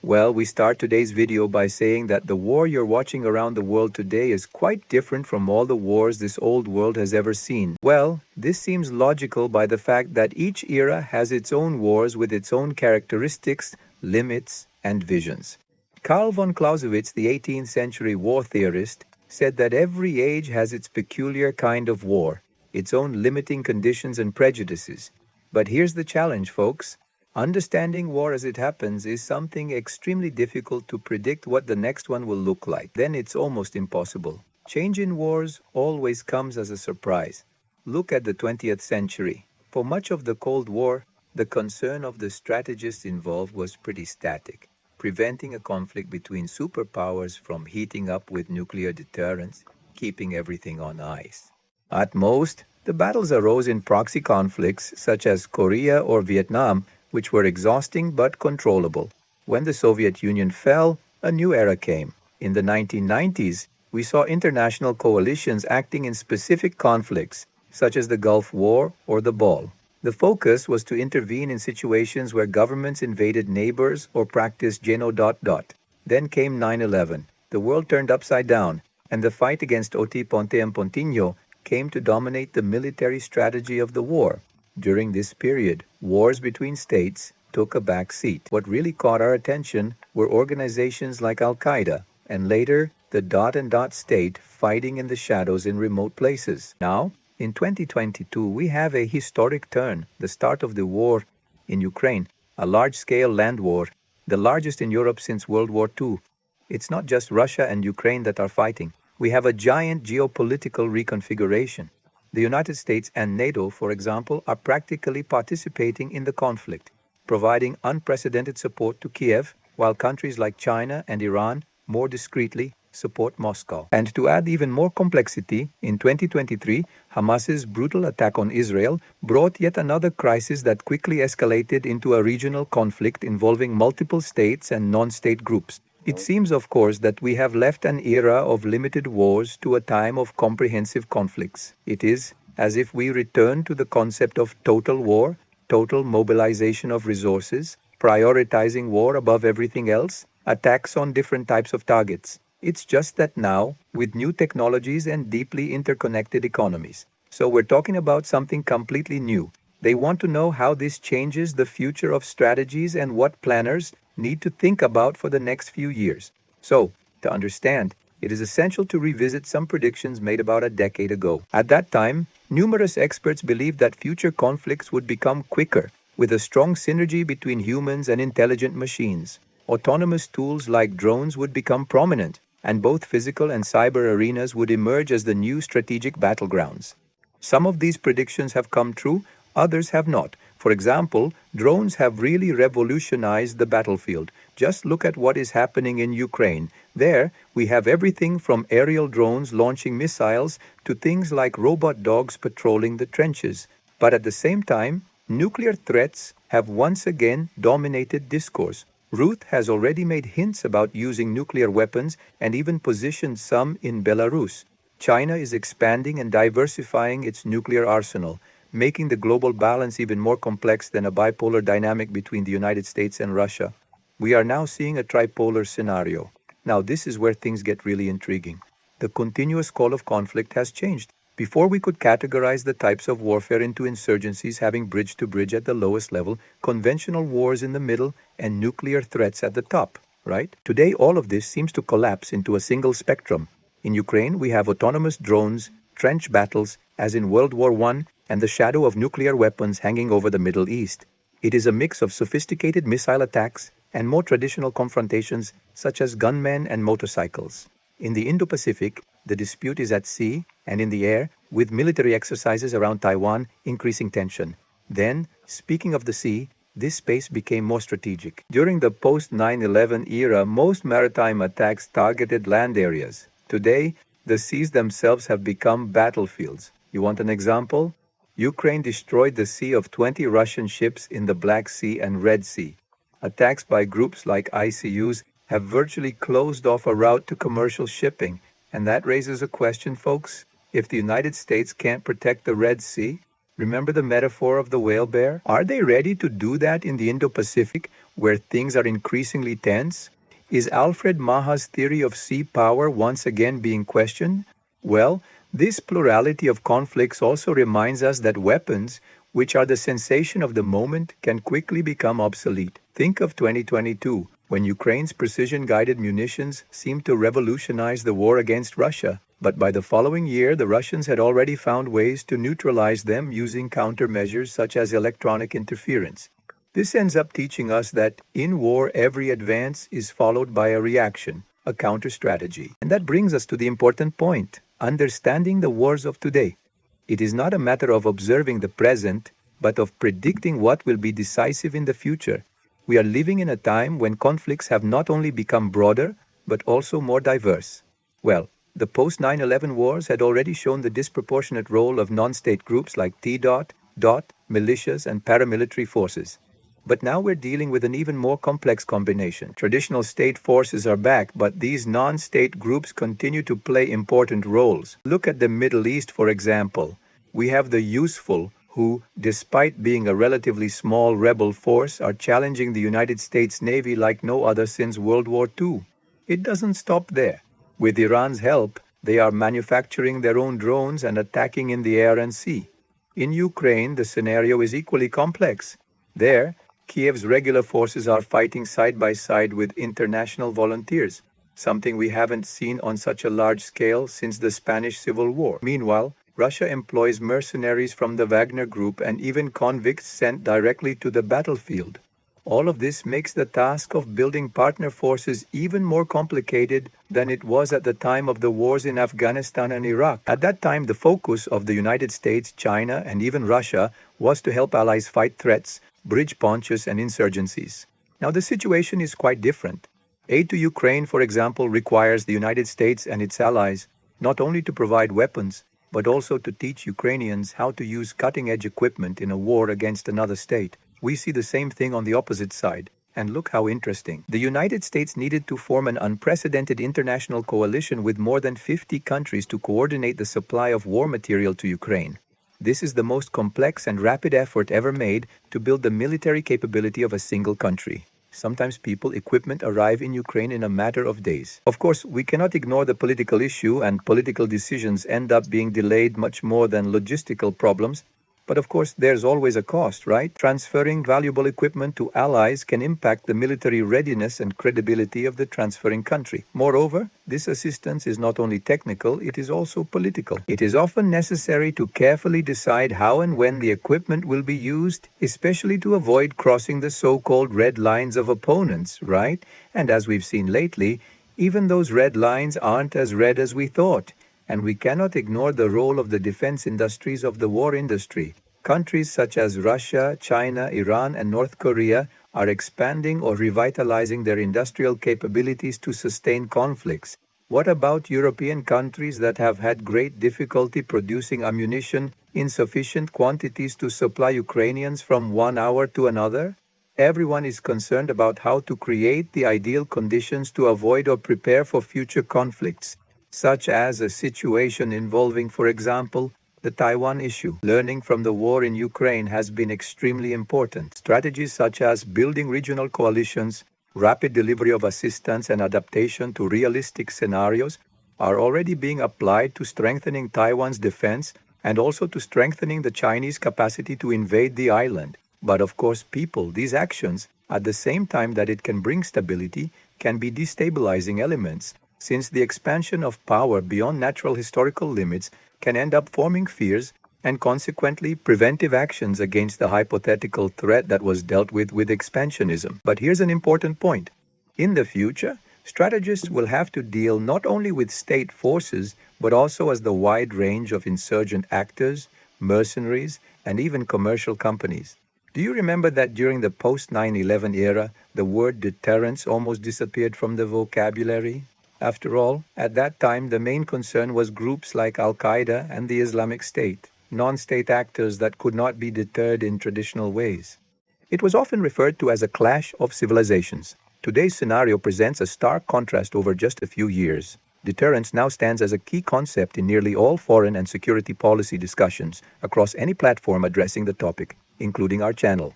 Well, we start today's video by saying that the war you're watching around the world today is quite different from all the wars this old world has ever seen. Well, this seems logical by the fact that each era has its own wars with its own characteristics, limits, and visions. 𝗏 von Clausewitz, the 18th century war theorist, said that every age has its peculiar kind of war, its own limiting conditions and prejudices. But here's the challenge, folks. Understanding war as it happens is something extremely difficult to predict what the next one will look like. Then it's almost impossible. Change in wars always comes as a surprise. Look at the 20th century. For much of the Cold War, the concern of the strategists involved was pretty static, preventing a conflict between superpowers from heating up with nuclear deterrence, keeping everything on ice. At most, the battles arose in proxy conflicts such as Korea or Vietnam, which were exhausting but controllable. When the Soviet Union fell, a new era came. In the 1990s, we saw international coalitions acting in specific conflicts, such as the Gulf War or the Ball. The focus was to intervene in situations where governments invaded neighbors or practiced 𝗏. Then came 9/11. The world turned upside down, and the fight against 𝗏í𝘃𝗃𝗏 came to dominate the military strategy of the war. During this period, wars between states took a back seat. What really caught our attention were organizations like Al-Qaeda, and later, the __ state fighting in the shadows in remote places. Now, in 2022, we have a historic turn, the start of the war in Ukraine, a large-scale land war, the largest in Europe since World War II. It's not just Russia and Ukraine that are fighting. We have a giant geopolitical reconfiguration. The United States and NATO, for example, are practically participating in the conflict, providing unprecedented support to Kiev, while countries like China and Iran more discreetly support Moscow. And to add even more complexity, in 2023, Hamas's brutal attack on Israel brought yet another crisis that quickly escalated into a regional conflict involving multiple states and non-state groups. It seems, of course, that we have left an era of limited wars to a time of comprehensive conflicts. It is as if we return to the concept of total war, total mobilization of resources, prioritizing war above everything else, attacks on different types of targets. It's just that now, with new technologies and deeply interconnected economies. So we're talking about something completely new. They want to know how this changes the future of strategies and what planners need to think about for the next few years. So, to understand, it is essential to revisit some predictions made about a decade ago. At that time, numerous experts believed that future conflicts would become quicker, with a strong synergy between humans and intelligent machines. Autonomous tools like drones would become prominent, and both physical and cyber arenas would emerge as the new strategic battlegrounds. Some of these predictions have come true, others have not. For example, drones have really revolutionized the battlefield. Just look at what is happening in Ukraine. There, we have everything from aerial drones launching missiles to things like robot dogs patrolling the trenches. But at the same time, nuclear threats have once again dominated discourse. Ruth has already made hints about using nuclear weapons and even positioned some in Belarus. China is expanding and diversifying its nuclear arsenal, making the global balance even more complex than a bipolar dynamic between the United States and Russia. We are now seeing a tripolar scenario. Now, this is where things get really intriguing. The continuous call of conflict has changed. Before we could categorize the types of warfare into insurgencies having bridge to bridge at the lowest level, conventional wars in the middle, and nuclear threats at the top, right? Today, all of this seems to collapse into a single spectrum. In Ukraine, we have autonomous drones, trench battles, as in World War I, and the shadow of nuclear weapons hanging over the Middle East. It is a mix of sophisticated missile attacks and more traditional confrontations such as gunmen and motorcycles. In the Indo-Pacific, the dispute is at sea and in the air, with military exercises around Taiwan increasing tension. Then, speaking of the sea, this space became more strategic. During the post-9/11 era, most maritime attacks targeted land areas. Today, the seas themselves have become battlefields. You want an example? Ukraine destroyed the sea of 20 Russian ships in the Black Sea and Red Sea. Attacks by groups like ICUs have virtually closed off a route to commercial shipping. And that raises a question, folks. If the United States can't protect the Red Sea, remember the metaphor of the whale bear? Are they ready to do that in the Indo-Pacific, where things are increasingly tense? Is Alfred Maha's theory of sea power once again being questioned? Well, this plurality of conflicts also reminds us that weapons, which are the sensation of the moment, can quickly become obsolete. Think of 2022, when Ukraine's precision-guided munitions seemed to revolutionize the war against Russia. But by the following year, the Russians had already found ways to neutralize them using countermeasures such as electronic interference. This ends up teaching us that in war, every advance is followed by a reaction, a counter-strategy. And that brings us to the important point, understanding the wars of today. It is not a matter of observing the present, but of predicting what will be decisive in the future. We are living in a time when conflicts have not only become broader, but also more diverse. Well, the post-9/11 wars had already shown the disproportionate role of non-state groups like 𝗏, militias, and paramilitary forces. But now we're dealing with an even more complex combination. Traditional state forces are back, but these non-state groups continue to play important roles. Look at the Middle East, for example. We have the useful, who, despite being a relatively small rebel force, are challenging the United States Navy like no other since World War II. It doesn't stop there. With Iran's help, they are manufacturing their own drones and attacking in the air and sea. In Ukraine, the scenario is equally complex. There, Kiev's regular forces are fighting side by side with international volunteers, something we haven't seen on such a large scale since the Spanish Civil War. Meanwhile, Russia employs mercenaries from the Wagner Group and even convicts sent directly to the battlefield. All of this makes the task of building partner forces even more complicated than it was at the time of the wars in Afghanistan and Iraq. At that time, the focus of the United States, China, and even Russia was to help allies fight threats, bridge punches, and insurgencies. Now the situation is quite different. Aid to Ukraine, for example, requires the United States and its allies not only to provide weapons, but also to teach Ukrainians how to use cutting-edge equipment in a war against another state. We see the same thing on the opposite side. And look how interesting. The United States needed to form an unprecedented international coalition with more than 50 countries to coordinate the supply of war material to Ukraine. This is the most complex and rapid effort ever made to build the military capability of a single country. Sometimes equipment arrive in Ukraine in a matter of days. Of course, we cannot ignore the political issue, and political decisions end up being delayed much more than logistical problems. But of course, there's always a cost, right? Transferring valuable equipment to allies can impact the military readiness and credibility of the transferring country. Moreover, this assistance is not only technical, it is also political. It is often necessary to carefully decide how and when the equipment will be used, especially to avoid crossing the so-called red lines of opponents, right? And as we've seen lately, even those red lines aren't as red as we thought. And we cannot ignore the role of the defense industries of the war industry. Countries such as Russia, China, Iran, and North Korea are expanding or revitalizing their industrial capabilities to sustain conflicts. What about European countries that have had great difficulty producing ammunition in sufficient quantities to supply Ukrainians from one hour to another? Everyone is concerned about how to create the ideal conditions to avoid or prepare for future conflicts, such as a situation involving, for example, the Taiwan issue. Learning from the war in Ukraine has been extremely important. Strategies such as building regional coalitions, rapid delivery of assistance, and adaptation to realistic scenarios are already being applied to strengthening Taiwan's defense and also to strengthening the Chinese capacity to invade the island. But of course, these actions, at the same time that it can bring stability, can be destabilizing elements, since the expansion of power beyond natural historical limits can end up forming fears and consequently preventive actions against the hypothetical threat that was dealt with expansionism. But here's an important point. In the future, strategists will have to deal not only with state forces, but also as the wide range of insurgent actors, mercenaries, and even commercial companies. Do you remember that during the post-9/11 era, the word deterrence almost disappeared from the vocabulary? After all, at that time, the main concern was groups like Al-Qaeda and the Islamic State, non-state actors that could not be deterred in traditional ways. It was often referred to as a clash of civilizations. Today's scenario presents a stark contrast over just a few years. Deterrence now stands as a key concept in nearly all foreign and security policy discussions across any platform addressing the topic, including our channel.